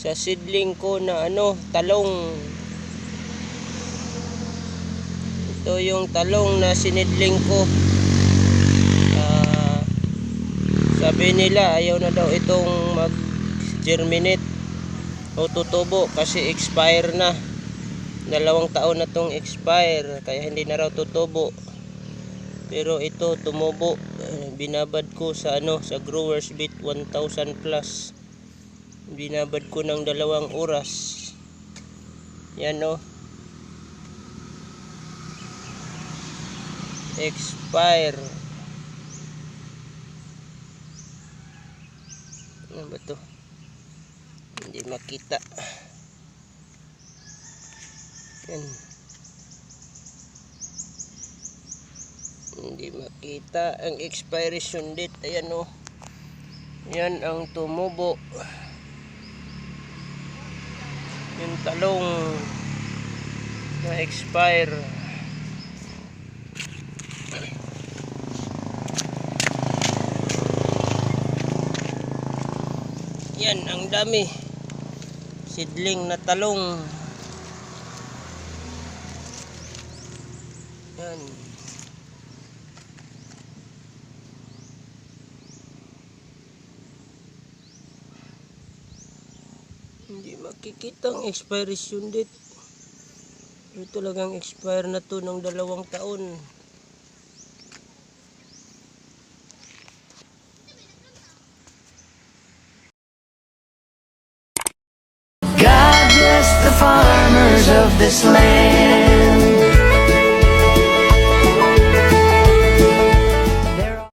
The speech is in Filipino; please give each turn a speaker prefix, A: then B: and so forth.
A: sa seedling ko na talong. Ito yung talong na sinidling ko. Sabi nila ayaw na daw itong mag-germinate o tutubo kasi expire na. 2 taon na tong expire kaya hindi na raw tutubo. Pero ito tumubo. Binabad ko sa sa Growers Beat 1000 plus. Binabad ko ng 2 oras. Yan expire. Ano ba to? Hindi makita. Yan. Hindi makita ang expiration date. Ayan yan ang tumubo. Yung talong na expire. Yan ang dami seedling na talong. Yan. Hindi makikita ang expiration date. Ito talagang expire na to ng 2 taon.
B: God bless the farmers of this land.